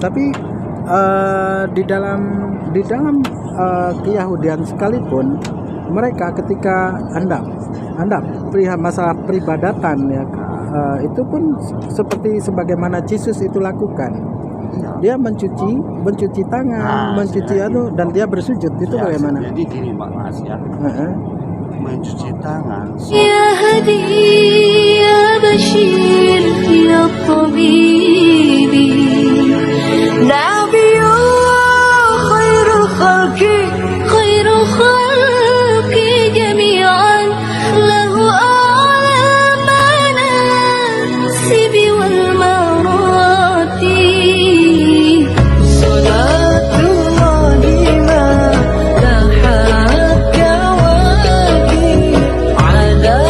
Tapi di dalam Keyahudian sekalipun, mereka ketika hendak perihal masalah peribadatan ya, itu pun seperti sebagaimana Yesus itu lakukan. Dia mencuci tangan, mencuci dan dia bersujud. Itu ya, bagaimana? Jadi gini Pak Mas ya. Mencuci tangan. Ya Hadi ya Bashir ya Tabibi Nabiyullah khairul khalqi jami'an lahu a'la manasibi wal marati salatullahi ma lahat kawaki ala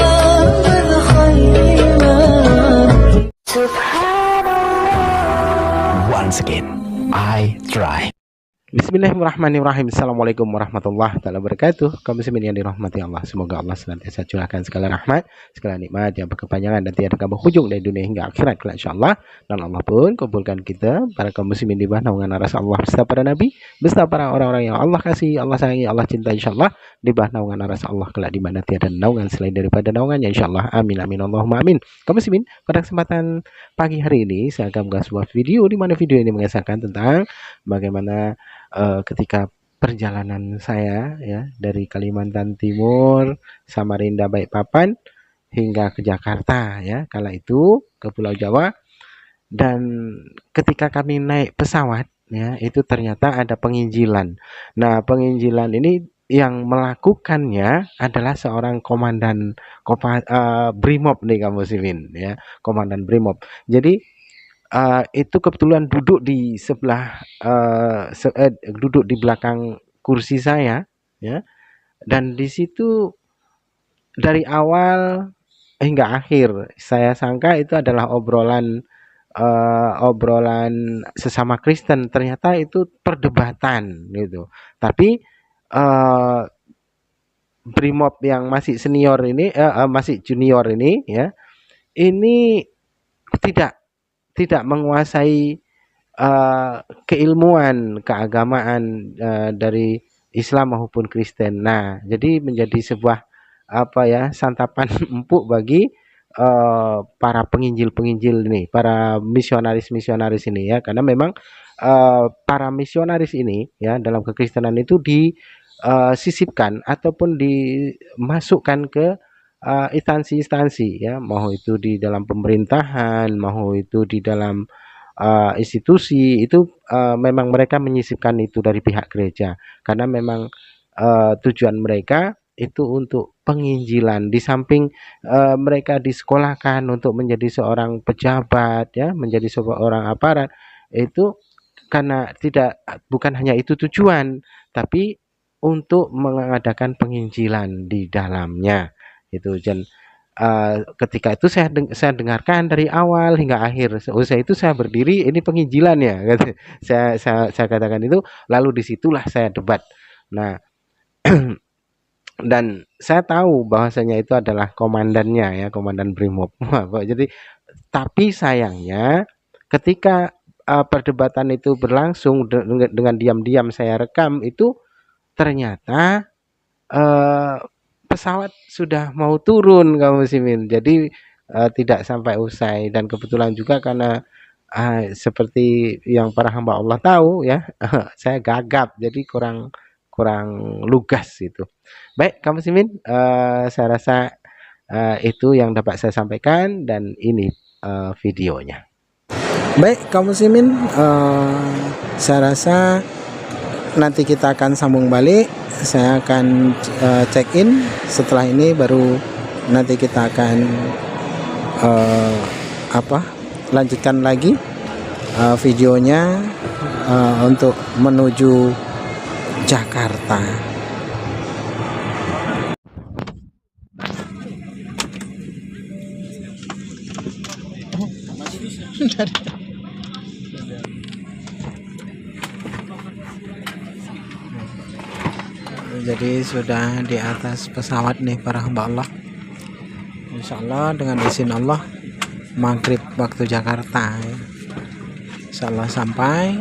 man khairima Once again, I try. Bismillahirrahmanirrahim. Assalamualaikum warahmatullahi wabarakatuh. Kaum muslimin yang dirahmati Allah, semoga Allah senantiasa curahkan segala rahmat, segala nikmat yang berkepanjangan dan tiada berhujung dari dunia hingga akhirat kelak insyaallah. Dan Allah pun kumpulkan kita para kaum muslimin di bawah naungan arasa Allah beserta para nabi, beserta para orang-orang yang Allah kasih, Allah sayangi, Allah cinta insyaallah di bawah naungan arasa Allah kelak di mana tiada naungan selain daripada naungannya insyaallah. Amin amin Allahumma amin. Kaum muslimin, pada kesempatan pagi hari ini saya akan mengulas sebuah video di mana video ini mengisahkan tentang bagaimana ketika perjalanan saya ya dari Kalimantan Timur, Samarinda, Balikpapan hingga ke Jakarta ya, kala itu ke Pulau Jawa, dan ketika kami naik pesawat ya, itu ternyata ada penginjilan. Nah, penginjilan ini yang melakukannya adalah seorang komandan Brimob nih kaum muslimin ya, komandan Brimob. Jadi itu kebetulan duduk di sebelah duduk di belakang kursi saya ya, dan di situ dari awal hingga akhir saya sangka itu adalah obrolan sesama Kristen, ternyata itu perdebatan gitu. Tapi Brimob yang masih senior ini masih junior ini ya, ini tidak menguasai keilmuan keagamaan dari Islam maupun Kristen. Nah, jadi menjadi sebuah santapan empuk bagi para penginjil ini, para misionaris ini ya, karena memang para misionaris ini ya dalam kekristenan itu disisipkan ataupun dimasukkan ke instansi-instansi ya, mau itu di dalam pemerintahan, mau itu di dalam institusi, itu memang mereka menyisipkan itu dari pihak gereja, karena memang tujuan mereka itu untuk penginjilan. Di samping mereka disekolahkan untuk menjadi seorang pejabat ya, menjadi seorang aparat, itu karena bukan hanya itu tujuan, tapi untuk mengadakan penginjilan di dalamnya itu. Dan ketika itu saya dengarkan dari awal hingga akhir. Usai itu saya berdiri, ini penginjilan ya, saya katakan itu. Lalu disitulah saya debat. Nah, dan saya tahu bahwasanya itu adalah komandannya ya, komandan Brimob. Jadi, tapi sayangnya ketika perdebatan itu berlangsung dengan diam-diam saya rekam itu, ternyata pesawat sudah mau turun kaum muslimin, jadi tidak sampai usai. Dan kebetulan juga karena seperti yang para hamba Allah tahu ya, saya gagap, jadi kurang lugas itu. Baik kaum muslimin, saya rasa itu yang dapat saya sampaikan, dan ini videonya. Baik kaum muslimin, saya rasa nanti kita akan sambung balik. Saya akan check in setelah ini, baru nanti kita akan lanjutkan lagi videonya untuk menuju Jakarta. Jadi sudah di atas pesawat nih para hamba Allah. Insya Allah dengan izin Allah maghrib waktu Jakarta ya. Insyaallah sampai.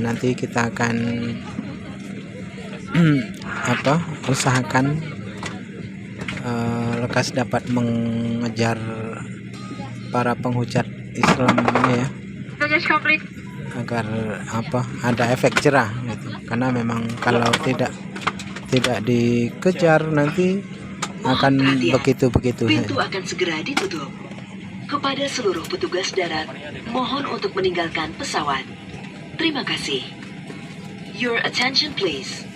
Nanti kita akan usahakan lekas dapat mengejar para penghujat Islam ini ya, agar ada efek jerah gitu. Karena memang kalau tidak dikejar nanti akan begitu-begitu. Pintu akan segera ditutup. Kepada seluruh petugas darat, mohon untuk meninggalkan pesawat. Terima kasih. Your attention please.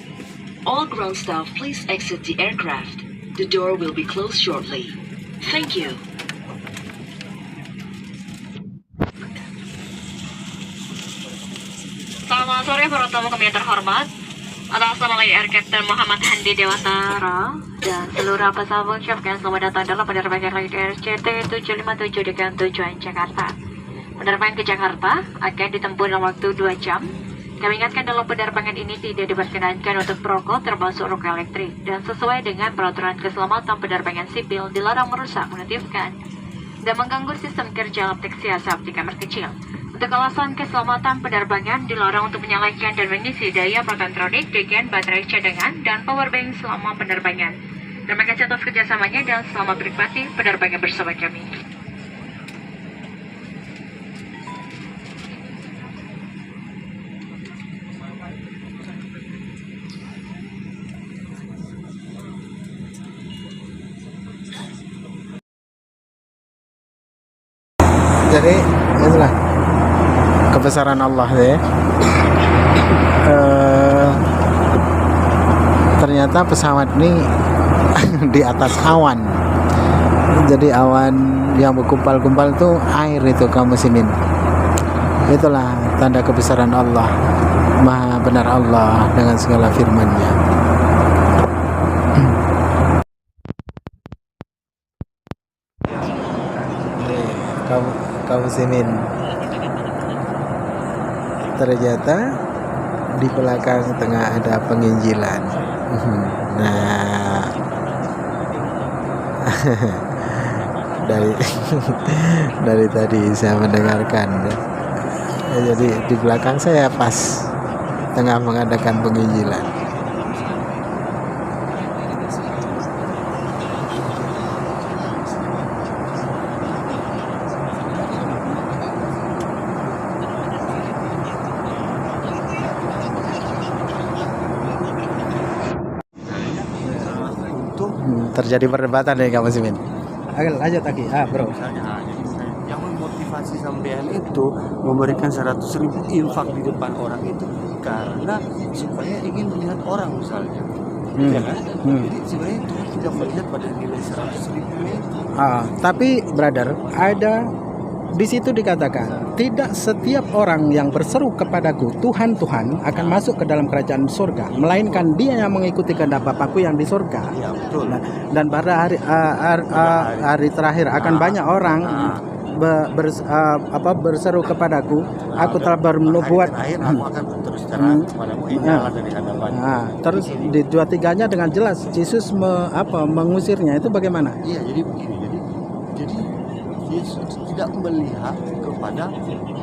All ground staff please exit the aircraft. The door will be closed shortly. Thank you. Selamat sore para tamu kami yang terhormat. Atas nama Air Captain Muhammad Handi Dewantara dan seluruh pesawat ucapkan selamat datang dalam penerbangan Lion Air CT757 dengan tujuan Jakarta. Penerbangan ke Jakarta akan ditempuh dalam waktu 2 jam. Kami ingatkan dalam penerbangan ini tidak diperkenankan untuk perokok termasuk rokok elektrik, dan sesuai dengan peraturan keselamatan penerbangan sipil dilarang merusak, menakutkan, dan mengganggu sistem kerja aplik siasat di kamar kecil. Untuk alasan keselamatan penerbangan dilarang untuk menyalakan dan mengisi daya elektronik dengan baterai cadangan dan powerbank selama penerbangan. Terima kasih atas kerjasamanya dan selamat menikmati penerbangan bersama kami. Jadi itulah kebesaran Allah ya. Ternyata pesawat ini di atas awan. Jadi awan yang berkumpal-kumpal itu air itu kaum muslimin. Itulah tanda kebesaran Allah. Maha benar Allah dengan segala firman-Nya. Kaum muslimin, ternyata di belakang tengah ada penginjilan. Nah, dari tadi saya mendengarkan. Jadi di belakang saya pas tengah mengadakan penginjilan. Terjadi perdebatan dari kamu Simin. Oke, lanjut lagi. Bro. Misalnya, yang memotivasi sampean itu memberikan 100.000 infak di depan orang itu karena supaya ingin melihat orang misalnya. Ya kan? Jadi sebenarnya Tuhan tidak melihat pada nilai 100.000 itu. Tapi brother, ada di situ dikatakan tidak setiap orang yang berseru kepadaku Tuhan Tuhan akan masuk ke dalam kerajaan surga, melainkan dia yang mengikuti kehendak Bapakku yang di surga. Ya, betul. Dan pada hari terakhir akan banyak orang berseru kepadaku, aku telah bernubuat. Akhir aku akan terus terang kepadamu, inilah dari hadapan. Terus di 2-3-nya dengan jelas Yesus mengusirnya itu bagaimana? Iya, jadi begini. Jadi Yesus tidak melihat kepada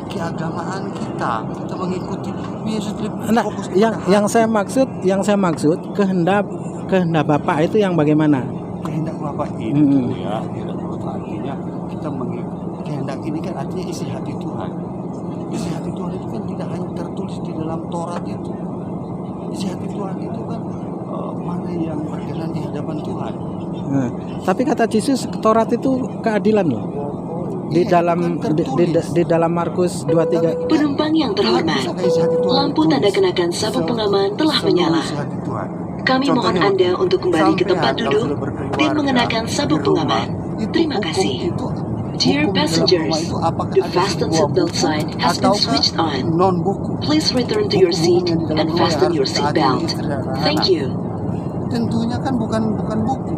keagamaan kita mengikuti Yesus lebih fokus kepada yang saya maksud kehendak Bapa itu yang bagaimana? Kehendak Bapa itu ya, artinya kita mengikuti kehendak ini kan artinya isi hati Tuhan. Isi hati Tuhan itu kan tidak hanya tertulis di dalam Taurat itu. Isi hati Tuhan itu kan mana yang berkenan di hadapan Tuhan. Tapi kata Yesus Taurat itu keadilan loh. Di dalam Markus 23. Penumpang yang terhormat, lampu tanda kenakan sabuk pengaman telah menyala. Kami mohon Anda untuk kembali ke tempat duduk dan mengenakan sabuk pengaman. Terima kasih. Dear passengers, the fasten seatbelt sign has been switched on. Please return to your seat and fasten your seat belt. Thank you. Tentunya kan bukan buku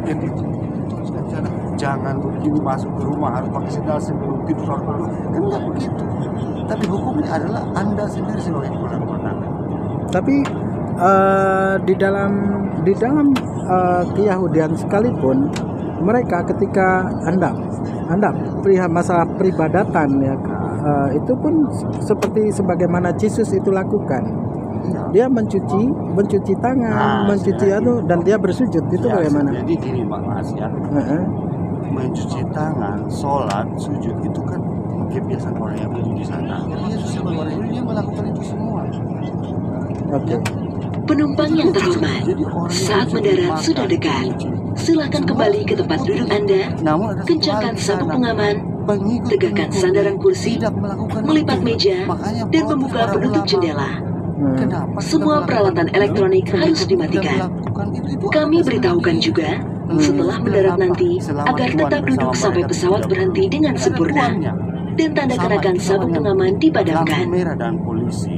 yang dituliskan di sana. Jangan begini masuk ke rumah harus pakai sendal sebelum tidur dulu. Kan nggak begitu. Tapi hukumnya adalah Anda sendiri sebagai kepala kewenangan. Tapi di dalam keyahudian sekalipun mereka ketika anda perihal masalah peribadatan ya, itu pun seperti sebagaimana Yesus itu lakukan. Iya. Dia mencuci tangan, mencuci dan dia bersujud. Itu Ya, bagaimana? jadi gini Mas ya, mencuci tangan, sholat, sujud itu kan kebiasaan orang Yahudi di sana. Yesus sebagai orang Yahudi dia melakukan itu semua. Oke. Penumpang yang terhormat, saat mendarat sudah dekat. Silakan kembali ke tempat duduk Anda, kencangkan sabuk pengaman, tegakkan sandaran kursi, melipat meja, dan membuka penutup jendela. Semua peralatan elektronik harus dimatikan. Kami beritahukan juga, setelah mendarat nanti, agar tetap duduk sampai pesawat berhenti dengan sempurna. Dan tanda kenakan sabuk pengaman dipadamkan.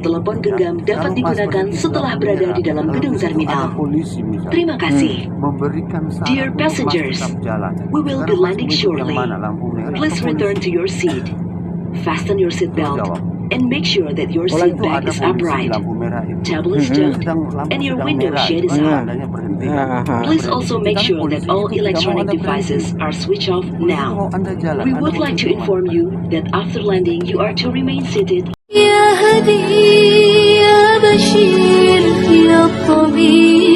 Telepon genggam dapat digunakan setelah berada di dalam gedung terminal. Terima kasih. Dear passengers, we will be landing shortly. Please return to your seat. Fasten your seat belt and make sure that your seat back is upright, table is tucked, and your window shade is up. Please also make sure that all electronic devices are switched off now. We would like to inform you that after landing you are to remain seated. يا هدي يا بشير يا طبيب